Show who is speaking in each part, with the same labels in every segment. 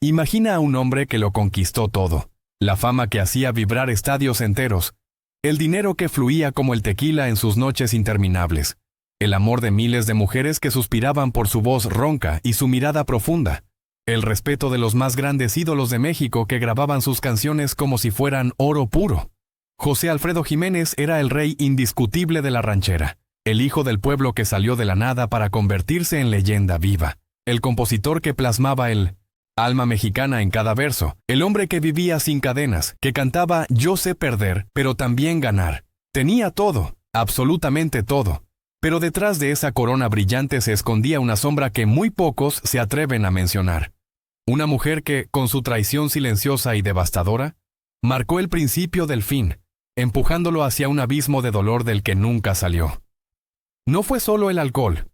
Speaker 1: Imagina a un hombre que lo conquistó todo, la fama que hacía vibrar estadios enteros, el dinero que fluía como el tequila en sus noches interminables, el amor de miles de mujeres que suspiraban por su voz ronca y su mirada profunda, el respeto de los más grandes ídolos de México que grababan sus canciones como si fueran oro puro. José Alfredo Jiménez era el rey indiscutible de la ranchera, el hijo del pueblo que salió de la nada para convertirse en leyenda viva, el compositor que plasmaba el alma mexicana en cada verso, el hombre que vivía sin cadenas, que cantaba «Yo sé perder, pero también ganar». Tenía todo, absolutamente todo, pero detrás de esa corona brillante se escondía una sombra que muy pocos se atreven a mencionar. Una mujer que, con su traición silenciosa y devastadora, marcó el principio del fin, empujándolo hacia un abismo de dolor del que nunca salió. No fue solo el alcohol,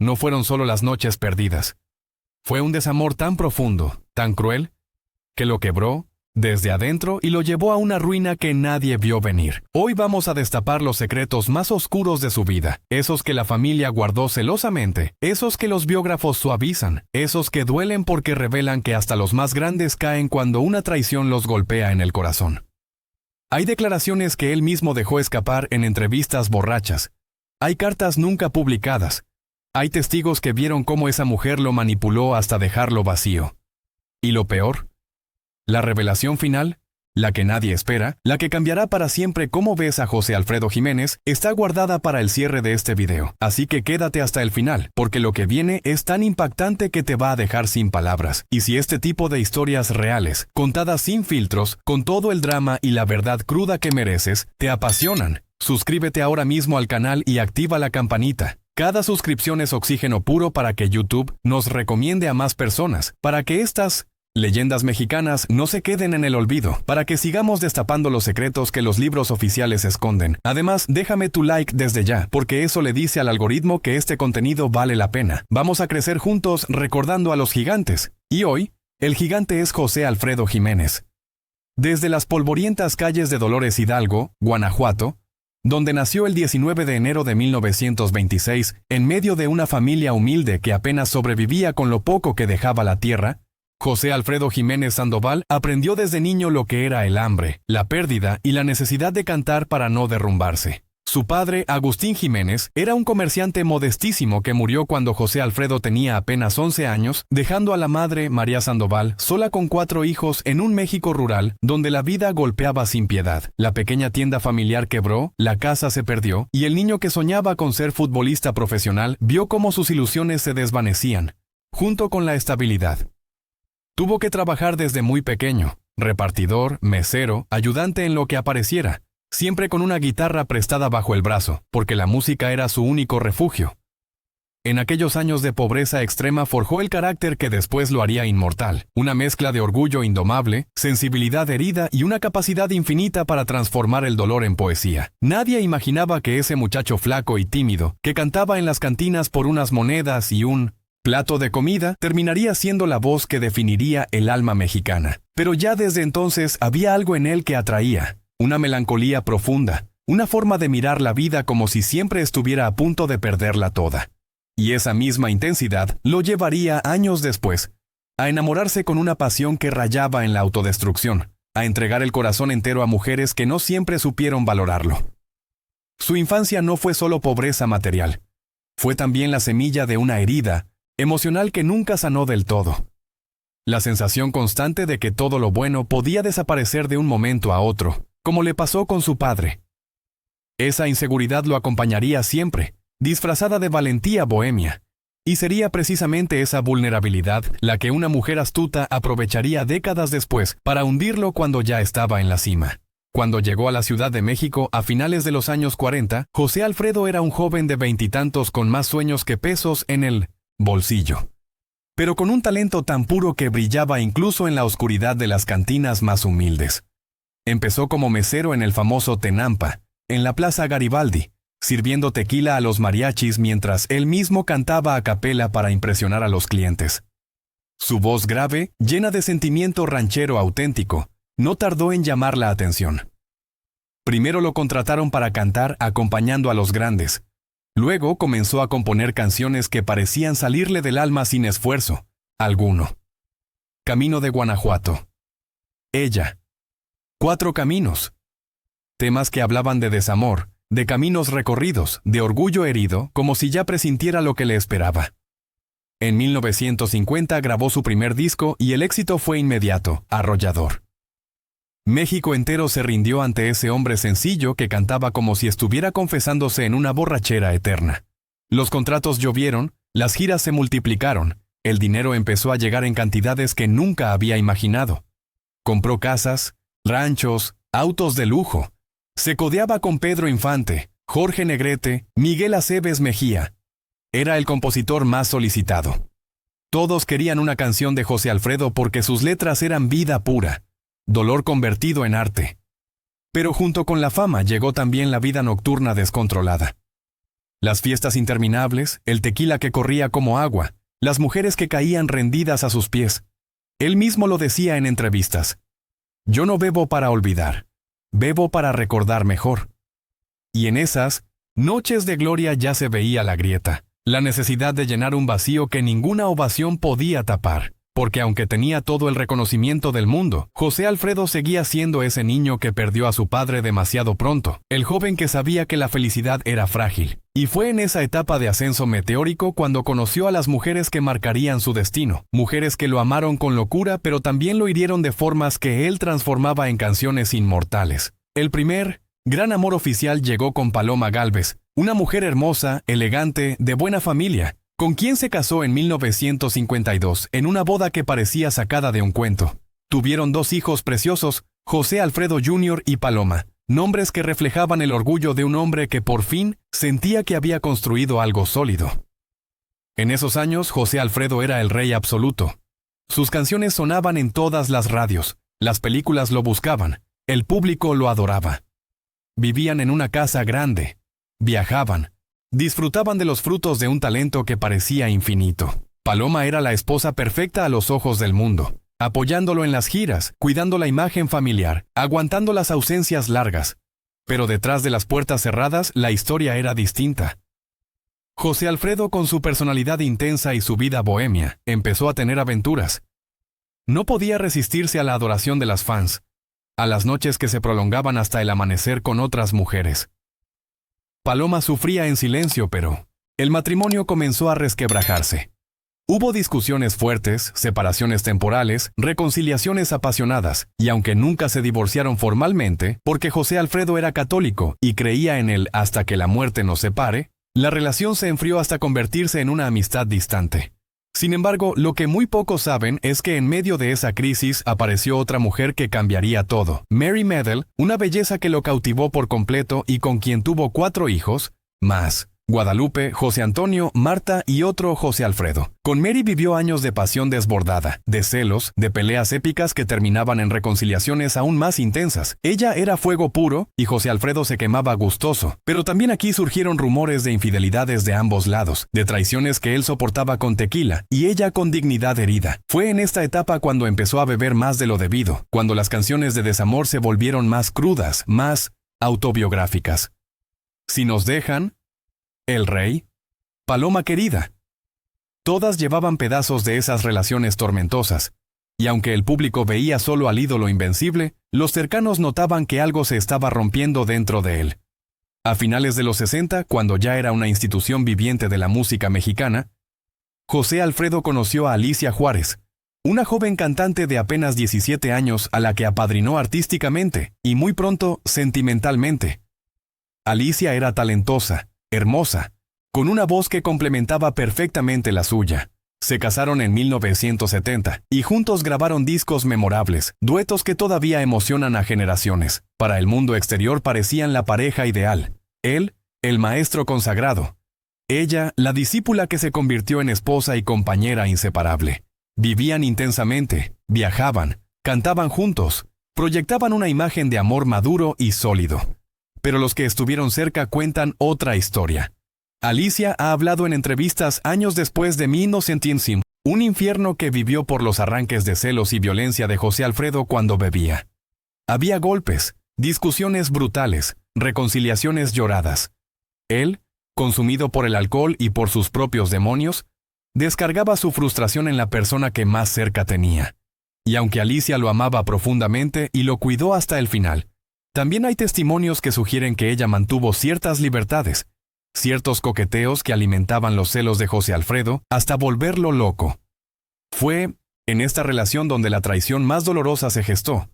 Speaker 1: no fueron solo las noches perdidas. Fue un desamor tan profundo, tan cruel, que lo quebró desde adentro y lo llevó a una ruina que nadie vio venir. Hoy vamos a destapar los secretos más oscuros de su vida, esos que la familia guardó celosamente, esos que los biógrafos suavizan, esos que duelen porque revelan que hasta los más grandes caen cuando una traición los golpea en el corazón. Hay declaraciones que él mismo dejó escapar en entrevistas borrachas. Hay cartas nunca publicadas. Hay testigos que vieron cómo esa mujer lo manipuló hasta dejarlo vacío. Y lo peor, la revelación final, la que nadie espera, la que cambiará para siempre cómo ves a José Alfredo Jiménez, está guardada para el cierre de este video. Así que quédate hasta el final, porque lo que viene es tan impactante que te va a dejar sin palabras. Y si este tipo de historias reales, contadas sin filtros, con todo el drama y la verdad cruda que mereces, te apasionan, suscríbete ahora mismo al canal y activa la campanita. Cada suscripción es oxígeno puro para que YouTube nos recomiende a más personas, para que estas leyendas mexicanas no se queden en el olvido, para que sigamos destapando los secretos que los libros oficiales esconden. Además, déjame tu like desde ya, porque eso le dice al algoritmo que este contenido vale la pena. Vamos a crecer juntos recordando a los gigantes. Y hoy, el gigante es José Alfredo Jiménez. Desde las polvorientas calles de Dolores Hidalgo, Guanajuato, donde nació el 19 de enero de 1926, en medio de una familia humilde que apenas sobrevivía con lo poco que dejaba la tierra, José Alfredo Jiménez Sandoval aprendió desde niño lo que era el hambre, la pérdida y la necesidad de cantar para no derrumbarse. Su padre, Agustín Jiménez, era un comerciante modestísimo que murió cuando José Alfredo tenía apenas 11 años, dejando a la madre, María Sandoval, sola con 4 hijos en un México rural donde la vida golpeaba sin piedad. La pequeña tienda familiar quebró, la casa se perdió, y el niño que soñaba con ser futbolista profesional vio cómo sus ilusiones se desvanecían, junto con la estabilidad. Tuvo que trabajar desde muy pequeño, repartidor, mesero, ayudante en lo que apareciera, siempre con una guitarra prestada bajo el brazo, porque la música era su único refugio. En aquellos años de pobreza extrema forjó el carácter que después lo haría inmortal, una mezcla de orgullo indomable, sensibilidad herida y una capacidad infinita para transformar el dolor en poesía. Nadie imaginaba que ese muchacho flaco y tímido, que cantaba en las cantinas por unas monedas y un plato de comida, terminaría siendo la voz que definiría el alma mexicana. Pero ya desde entonces había algo en él que atraía. Una melancolía profunda, una forma de mirar la vida como si siempre estuviera a punto de perderla toda. Y esa misma intensidad lo llevaría años después a enamorarse con una pasión que rayaba en la autodestrucción, a entregar el corazón entero a mujeres que no siempre supieron valorarlo. Su infancia no fue solo pobreza material, fue también la semilla de una herida emocional que nunca sanó del todo. La sensación constante de que todo lo bueno podía desaparecer de un momento a otro, como le pasó con su padre. Esa inseguridad lo acompañaría siempre, disfrazada de valentía bohemia, y sería precisamente esa vulnerabilidad la que una mujer astuta aprovecharía décadas después para hundirlo cuando ya estaba en la cima. Cuando llegó a la Ciudad de México a finales de los años 40, José Alfredo era un joven de veintitantos con más sueños que pesos en el bolsillo, pero con un talento tan puro que brillaba incluso en la oscuridad de las cantinas más humildes. Empezó como mesero en el famoso Tenampa, en la Plaza Garibaldi, sirviendo tequila a los mariachis mientras él mismo cantaba a capela para impresionar a los clientes. Su voz grave, llena de sentimiento ranchero auténtico, no tardó en llamar la atención. Primero lo contrataron para cantar acompañando a los grandes. Luego comenzó a componer canciones que parecían salirle del alma sin esfuerzo alguno. Camino de Guanajuato. Ella. 4 caminos. Temas que hablaban de desamor, de caminos recorridos, de orgullo herido, como si ya presintiera lo que le esperaba. En 1950 grabó su primer disco y el éxito fue inmediato, arrollador. México entero se rindió ante ese hombre sencillo que cantaba como si estuviera confesándose en una borrachera eterna. Los contratos llovieron, las giras se multiplicaron, el dinero empezó a llegar en cantidades que nunca había imaginado. Compró casas, ranchos, autos de lujo. Se codeaba con Pedro Infante, Jorge Negrete, Miguel Aceves Mejía. Era el compositor más solicitado. Todos querían una canción de José Alfredo porque sus letras eran vida pura, dolor convertido en arte. Pero junto con la fama llegó también la vida nocturna descontrolada. Las fiestas interminables, el tequila que corría como agua, las mujeres que caían rendidas a sus pies. Él mismo lo decía en entrevistas. Yo no bebo para olvidar, bebo para recordar mejor. Y en esas noches de gloria ya se veía la grieta, la necesidad de llenar un vacío que ninguna ovación podía tapar. Porque aunque tenía todo el reconocimiento del mundo, José Alfredo seguía siendo ese niño que perdió a su padre demasiado pronto, el joven que sabía que la felicidad era frágil. Y fue en esa etapa de ascenso meteórico cuando conoció a las mujeres que marcarían su destino, mujeres que lo amaron con locura pero también lo hirieron de formas que él transformaba en canciones inmortales. El primer gran amor oficial llegó con Paloma Gálvez, una mujer hermosa, elegante, de buena familia, con quien se casó en 1952 en una boda que parecía sacada de un cuento. Tuvieron 2 hijos preciosos, José Alfredo Jr. y Paloma, nombres que reflejaban el orgullo de un hombre que por fin sentía que había construido algo sólido. En esos años José Alfredo era el rey absoluto. Sus canciones sonaban en todas las radios, las películas lo buscaban, el público lo adoraba. Vivían en una casa grande, viajaban, disfrutaban de los frutos de un talento que parecía infinito. Paloma era la esposa perfecta a los ojos del mundo, apoyándolo en las giras, cuidando la imagen familiar, aguantando las ausencias largas. Pero detrás de las puertas cerradas la historia era distinta. José Alfredo, con su personalidad intensa y su vida bohemia, empezó a tener aventuras. No podía resistirse a la adoración de las fans, a las noches que se prolongaban hasta el amanecer con otras mujeres. Paloma sufría en silencio, pero el matrimonio comenzó a resquebrajarse. Hubo discusiones fuertes, separaciones temporales, reconciliaciones apasionadas, y aunque nunca se divorciaron formalmente, porque José Alfredo era católico y creía en el hasta que la muerte nos separe, la relación se enfrió hasta convertirse en una amistad distante. Sin embargo, lo que muy pocos saben es que en medio de esa crisis apareció otra mujer que cambiaría todo. Mary Medel, una belleza que lo cautivó por completo y con quien tuvo 4 hijos, más Guadalupe, José Antonio, Marta y otro José Alfredo. Con Mary vivió años de pasión desbordada, de celos, de peleas épicas que terminaban en reconciliaciones aún más intensas. Ella era fuego puro y José Alfredo se quemaba gustoso. Pero también aquí surgieron rumores de infidelidades de ambos lados, de traiciones que él soportaba con tequila y ella con dignidad herida. Fue en esta etapa cuando empezó a beber más de lo debido, cuando las canciones de desamor se volvieron más crudas, más autobiográficas. Si nos dejan, El Rey, Paloma Querida. Todas llevaban pedazos de esas relaciones tormentosas, y aunque el público veía solo al ídolo invencible, los cercanos notaban que algo se estaba rompiendo dentro de él. A finales de los 60, cuando ya era una institución viviente de la música mexicana, José Alfredo conoció a Alicia Juárez, una joven cantante de apenas 17 años a la que apadrinó artísticamente y muy pronto sentimentalmente. Alicia era talentosa, hermosa, con una voz que complementaba perfectamente la suya. Se casaron en 1970 y juntos grabaron discos memorables, duetos que todavía emocionan a generaciones. Para el mundo exterior parecían la pareja ideal. Él, el maestro consagrado. Ella, la discípula que se convirtió en esposa y compañera inseparable. Vivían intensamente, viajaban, cantaban juntos, proyectaban una imagen de amor maduro y sólido. Pero los que estuvieron cerca cuentan otra historia. Alicia ha hablado en entrevistas años después de 1915, un infierno que vivió por los arranques de celos y violencia de José Alfredo cuando bebía. Había golpes, discusiones brutales, reconciliaciones lloradas. Él, consumido por el alcohol y por sus propios demonios, descargaba su frustración en la persona que más cerca tenía. Y aunque Alicia lo amaba profundamente y lo cuidó hasta el final, también hay testimonios que sugieren que ella mantuvo ciertas libertades, ciertos coqueteos que alimentaban los celos de José Alfredo hasta volverlo loco. Fue en esta relación donde la traición más dolorosa se gestó.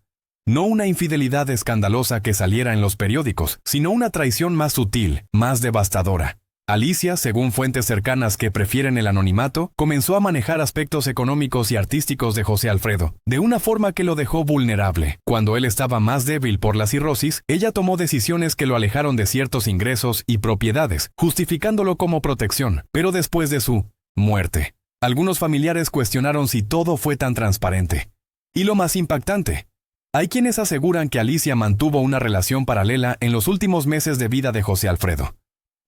Speaker 1: No una infidelidad escandalosa que saliera en los periódicos, sino una traición más sutil, más devastadora. Alicia, según fuentes cercanas que prefieren el anonimato, comenzó a manejar aspectos económicos y artísticos de José Alfredo, de una forma que lo dejó vulnerable. Cuando él estaba más débil por la cirrosis, ella tomó decisiones que lo alejaron de ciertos ingresos y propiedades, justificándolo como protección, pero después de su muerte. Algunos familiares cuestionaron si todo fue tan transparente. Y lo más impactante, hay quienes aseguran que Alicia mantuvo una relación paralela en los últimos meses de vida de José Alfredo.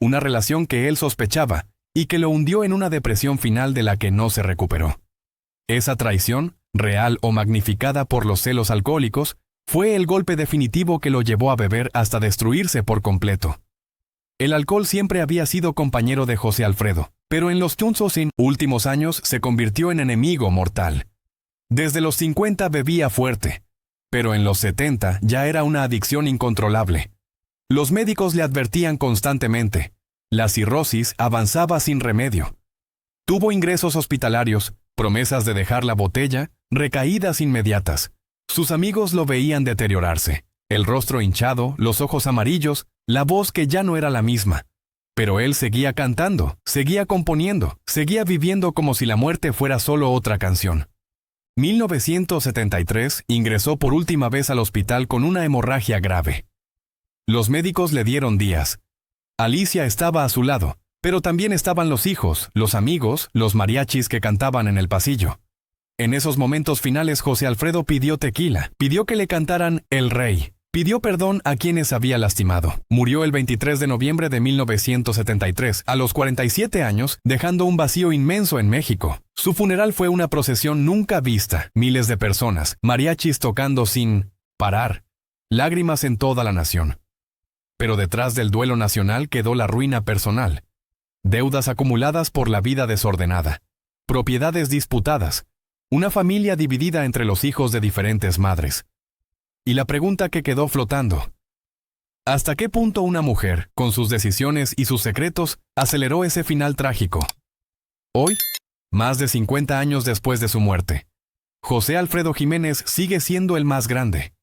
Speaker 1: Una relación que él sospechaba y que lo hundió en una depresión final de la que no se recuperó. Esa traición, real o magnificada por los celos alcohólicos, fue el golpe definitivo que lo llevó a beber hasta destruirse por completo. El alcohol siempre había sido compañero de José Alfredo, pero en los últimos años se convirtió en enemigo mortal. Desde los 50 bebía fuerte, pero en los 70 ya era una adicción incontrolable. Los médicos le advertían constantemente. La cirrosis avanzaba sin remedio. Tuvo ingresos hospitalarios, promesas de dejar la botella, recaídas inmediatas. Sus amigos lo veían deteriorarse. El rostro hinchado, los ojos amarillos, la voz que ya no era la misma. Pero él seguía cantando, seguía componiendo, seguía viviendo como si la muerte fuera solo otra canción. 1973 ingresó por última vez al hospital con una hemorragia grave. Los médicos le dieron días. Alicia estaba a su lado, pero también estaban los hijos, los amigos, los mariachis que cantaban en el pasillo. En esos momentos finales José Alfredo pidió tequila, pidió que le cantaran El Rey, pidió perdón a quienes había lastimado. Murió el 23 de noviembre de 1973, a los 47 años, dejando un vacío inmenso en México. Su funeral fue una procesión nunca vista, miles de personas, mariachis tocando sin parar, lágrimas en toda la nación. Pero detrás del duelo nacional quedó la ruina personal. Deudas acumuladas por la vida desordenada. Propiedades disputadas. Una familia dividida entre los hijos de diferentes madres. Y la pregunta que quedó flotando. ¿Hasta qué punto una mujer, con sus decisiones y sus secretos, aceleró ese final trágico? Hoy, más de 50 años después de su muerte, José Alfredo Jiménez sigue siendo el más grande.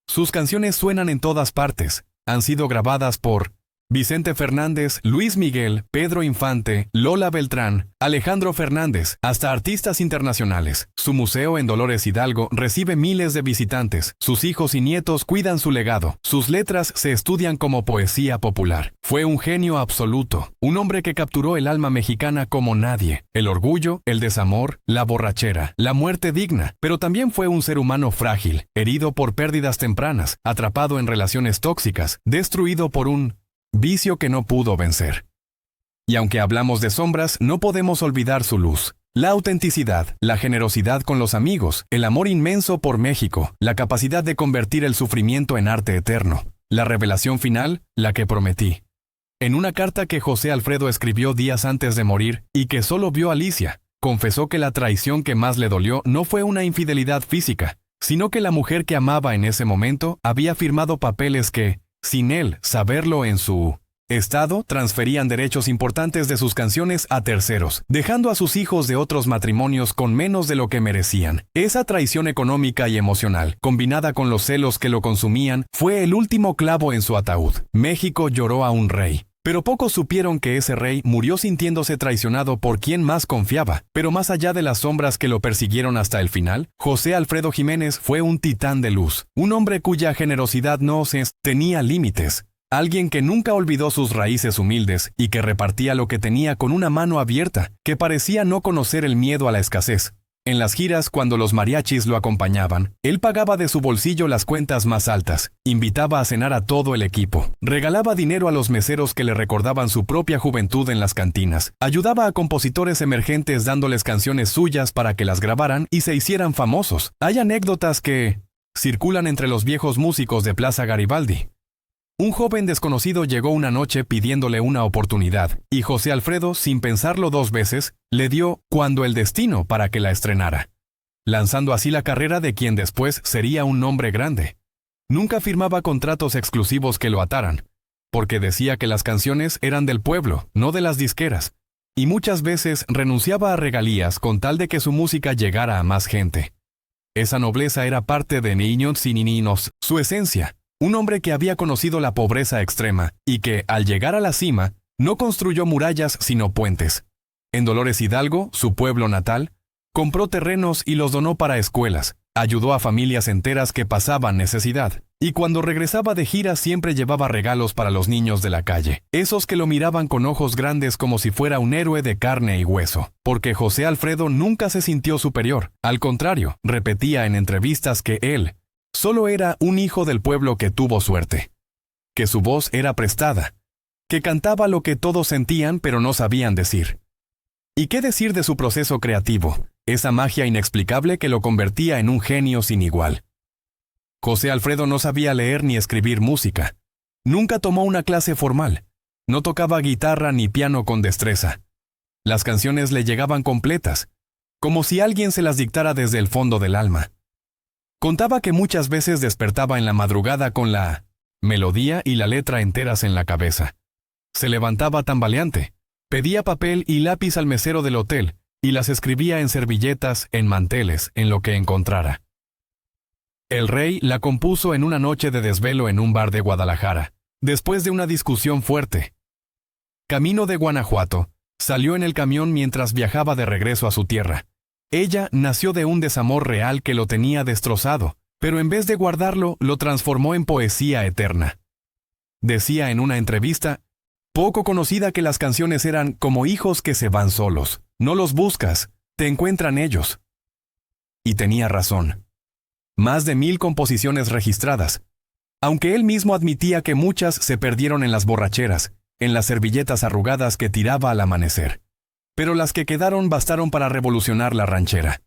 Speaker 1: Sus canciones suenan en todas partes. Han sido grabadas por Vicente Fernández, Luis Miguel, Pedro Infante, Lola Beltrán, Alejandro Fernández, hasta artistas internacionales. Su museo en Dolores Hidalgo recibe miles de visitantes. Sus hijos y nietos cuidan su legado. Sus letras se estudian como poesía popular. Fue un genio absoluto, un hombre que capturó el alma mexicana como nadie. El orgullo, el desamor, la borrachera, la muerte digna, pero también fue un ser humano frágil, herido por pérdidas tempranas, atrapado en relaciones tóxicas, destruido por un vicio que no pudo vencer. Y aunque hablamos de sombras, no podemos olvidar su luz. La autenticidad, la generosidad con los amigos, el amor inmenso por México, la capacidad de convertir el sufrimiento en arte eterno. La revelación final, la que prometí. En una carta que José Alfredo escribió días antes de morir y que solo vio a Alicia, confesó que la traición que más le dolió no fue una infidelidad física, sino que la mujer que amaba en ese momento había firmado papeles que, sin él saberlo en su estado, transferían derechos importantes de sus canciones a terceros, dejando a sus hijos de otros matrimonios con menos de lo que merecían. Esa traición económica y emocional, combinada con los celos que lo consumían, fue el último clavo en su ataúd. México lloró a un rey. Pero pocos supieron que ese rey murió sintiéndose traicionado por quien más confiaba. Pero más allá de las sombras que lo persiguieron hasta el final, José Alfredo Jiménez fue un titán de luz, un hombre cuya generosidad no tenía límites, alguien que nunca olvidó sus raíces humildes y que repartía lo que tenía con una mano abierta, que parecía no conocer el miedo a la escasez. En las giras, cuando los mariachis lo acompañaban, él pagaba de su bolsillo las cuentas más altas, invitaba a cenar a todo el equipo, regalaba dinero a los meseros que le recordaban su propia juventud en las cantinas, ayudaba a compositores emergentes dándoles canciones suyas para que las grabaran y se hicieran famosos. Hay anécdotas que circulan entre los viejos músicos de Plaza Garibaldi. Un joven desconocido llegó una noche pidiéndole una oportunidad, y José Alfredo, sin pensarlo dos veces, le dio Cuando el destino para que la estrenara. lanzando así la carrera de quien después sería un nombre grande. Nunca firmaba contratos exclusivos que lo ataran, porque decía que las canciones eran del pueblo, no de las disqueras, y muchas veces renunciaba a regalías con tal de que su música llegara a más gente. Esa nobleza era parte de Niños y Niños, su esencia, un hombre que había conocido la pobreza extrema y que, al llegar a la cima, no construyó murallas sino puentes. En Dolores Hidalgo, su pueblo natal, compró terrenos y los donó para escuelas, ayudó a familias enteras que pasaban necesidad, y cuando regresaba de gira siempre llevaba regalos para los niños de la calle, esos que lo miraban con ojos grandes como si fuera un héroe de carne y hueso, porque José Alfredo nunca se sintió superior, al contrario, repetía en entrevistas que él solo era un hijo del pueblo que tuvo suerte, que su voz era prestada, que cantaba lo que todos sentían pero no sabían decir. ¿Y qué decir de su proceso creativo? Esa magia inexplicable que lo convertía en un genio sin igual. José Alfredo no sabía leer ni escribir música. Nunca tomó una clase formal. No tocaba guitarra ni piano con destreza. Las canciones le llegaban completas, como si alguien se las dictara desde el fondo del alma. Contaba que muchas veces despertaba en la madrugada con la melodía y la letra enteras en la cabeza. Se levantaba tambaleante, pedía papel y lápiz al mesero del hotel, y las escribía en servilletas, en manteles, en lo que encontrara. El Rey la compuso en una noche de desvelo en un bar de Guadalajara, después de una discusión fuerte. Camino de Guanajuato, salió en el camión mientras viajaba de regreso a su tierra. Ella nació de un desamor real que lo tenía destrozado, pero en vez de guardarlo, lo transformó en poesía eterna. Decía en una entrevista, poco conocida, que las canciones eran como hijos que se van solos. No los buscas, te encuentran ellos. Y tenía razón. Más de 1000 composiciones registradas, aunque él mismo admitía que muchas se perdieron en las borracheras, en las servilletas arrugadas que tiraba al amanecer. Pero las que quedaron bastaron para revolucionar la ranchera.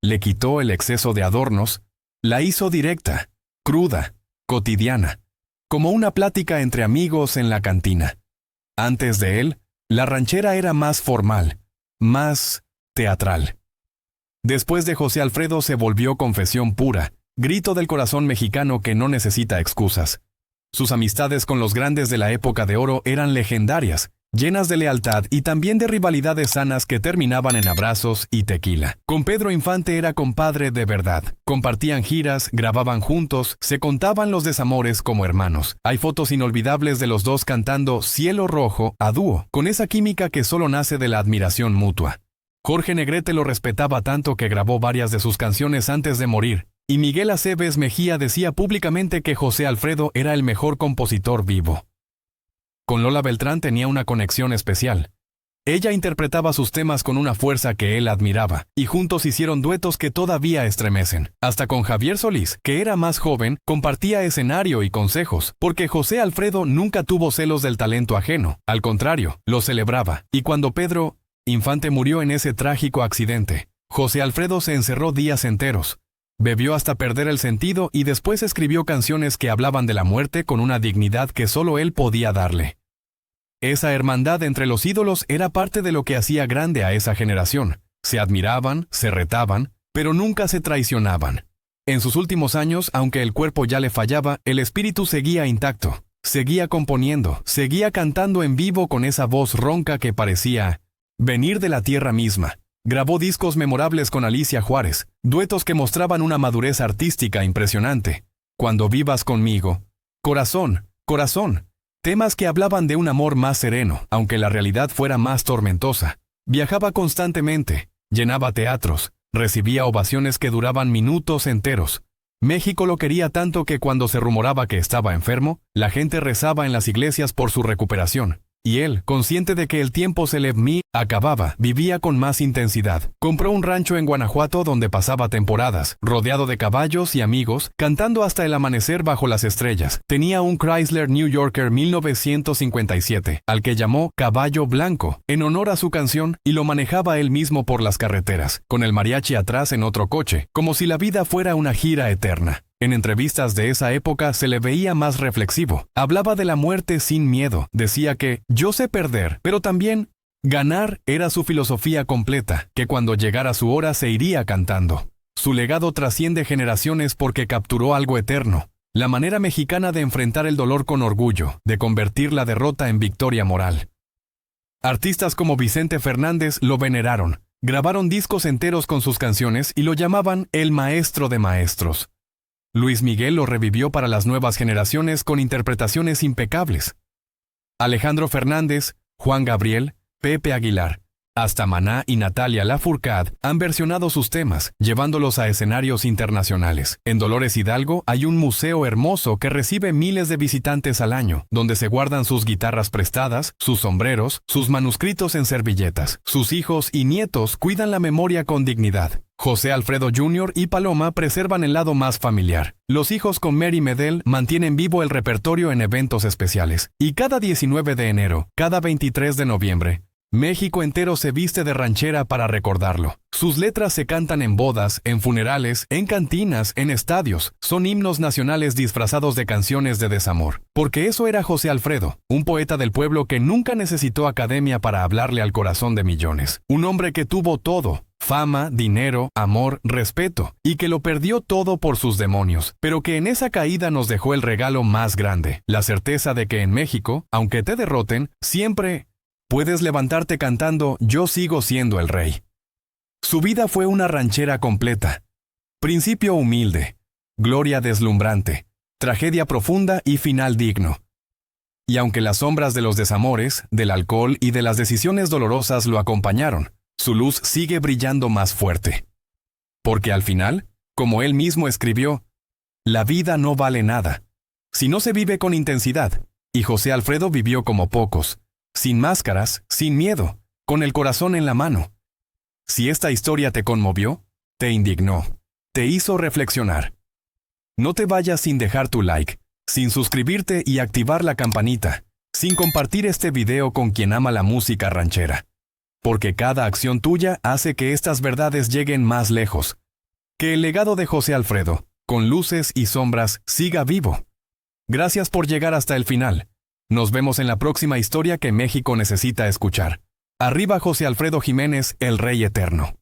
Speaker 1: Le quitó el exceso de adornos, la hizo directa, cruda, cotidiana, como una plática entre amigos en la cantina. Antes de él, la ranchera era más formal, más teatral. Después de José Alfredo se volvió confesión pura, grito del corazón mexicano que no necesita excusas. Sus amistades con los grandes de la época de oro eran legendarias, llenas de lealtad y también de rivalidades sanas que terminaban en abrazos y tequila. Con Pedro Infante era compadre de verdad. Compartían giras, grababan juntos, se contaban los desamores como hermanos. Hay fotos inolvidables de los dos cantando Cielo Rojo a dúo, con esa química que solo nace de la admiración mutua. Jorge Negrete lo respetaba tanto que grabó varias de sus canciones antes de morir, y Miguel Aceves Mejía decía públicamente que José Alfredo era el mejor compositor vivo. Con Lola Beltrán tenía una conexión especial. Ella interpretaba sus temas con una fuerza que él admiraba, y juntos hicieron duetos que todavía estremecen. Hasta con Javier Solís, que era más joven, compartía escenario y consejos, porque José Alfredo nunca tuvo celos del talento ajeno. Al contrario, lo celebraba. Y cuando Pedro Infante murió en ese trágico accidente, José Alfredo se encerró días enteros. Bebió hasta perder el sentido y después escribió canciones que hablaban de la muerte con una dignidad que solo él podía darle. Esa hermandad entre los ídolos era parte de lo que hacía grande a esa generación. Se admiraban, se retaban, pero nunca se traicionaban. En sus últimos años, aunque el cuerpo ya le fallaba, el espíritu seguía intacto. Seguía componiendo, seguía cantando en vivo con esa voz ronca que parecía venir de la tierra misma. Grabó discos memorables con Alicia Juárez, duetos que mostraban una madurez artística impresionante. Cuando vivas conmigo, Corazón, corazón, temas que hablaban de un amor más sereno, aunque la realidad fuera más tormentosa. Viajaba constantemente, llenaba teatros, recibía ovaciones que duraban minutos enteros. México lo quería tanto que cuando se rumoraba que estaba enfermo, la gente rezaba en las iglesias por su recuperación. Y él, consciente de que el tiempo se le acababa, vivía con más intensidad. Compró un rancho en Guanajuato donde pasaba temporadas, rodeado de caballos y amigos, cantando hasta el amanecer bajo las estrellas. Tenía un Chrysler New Yorker 1957, al que llamó Caballo Blanco, en honor a su canción, y lo manejaba él mismo por las carreteras, con el mariachi atrás en otro coche, como si la vida fuera una gira eterna. En entrevistas de esa época se le veía más reflexivo. Hablaba de la muerte sin miedo. Decía que yo sé perder, pero también ganar era su filosofía completa, que cuando llegara su hora se iría cantando. Su legado trasciende generaciones porque capturó algo eterno, la manera mexicana de enfrentar el dolor con orgullo, de convertir la derrota en victoria moral. Artistas como Vicente Fernández lo veneraron, grabaron discos enteros con sus canciones y lo llamaban el maestro de maestros. Luis Miguel lo revivió para las nuevas generaciones con interpretaciones impecables. Alejandro Fernández, Juan Gabriel, Pepe Aguilar, hasta Maná y Natalia Lafourcade han versionado sus temas, llevándolos a escenarios internacionales. En Dolores Hidalgo hay un museo hermoso que recibe miles de visitantes al año, donde se guardan sus guitarras prestadas, sus sombreros, sus manuscritos en servilletas. Sus hijos y nietos cuidan la memoria con dignidad. José Alfredo Jr. y Paloma preservan el lado más familiar. Los hijos con Mary Medel mantienen vivo el repertorio en eventos especiales. Y cada 19 de enero, cada 23 de noviembre, México entero se viste de ranchera para recordarlo. Sus letras se cantan en bodas, en funerales, en cantinas, en estadios. Son himnos nacionales disfrazados de canciones de desamor. Porque eso era José Alfredo, un poeta del pueblo que nunca necesitó academia para hablarle al corazón de millones. Un hombre que tuvo todo: fama, dinero, amor, respeto, y que lo perdió todo por sus demonios, pero que en esa caída nos dejó el regalo más grande, la certeza de que en México, aunque te derroten, siempre puedes levantarte cantando «Yo sigo siendo el rey». Su vida fue una ranchera completa. Principio humilde, gloria deslumbrante, tragedia profunda y final digno. Y aunque las sombras de los desamores, del alcohol y de las decisiones dolorosas lo acompañaron, su luz sigue brillando más fuerte. Porque al final, como él mismo escribió, la vida no vale nada si no se vive con intensidad, y José Alfredo vivió como pocos, sin máscaras, sin miedo, con el corazón en la mano. Si esta historia te conmovió, te indignó, te hizo reflexionar, no te vayas sin dejar tu like, sin suscribirte y activar la campanita, sin compartir este video con quien ama la música ranchera. Porque cada acción tuya hace que estas verdades lleguen más lejos. Que el legado de José Alfredo, con luces y sombras, siga vivo. Gracias por llegar hasta el final. Nos vemos en la próxima historia que México necesita escuchar. Arriba José Alfredo Jiménez, el Rey Eterno.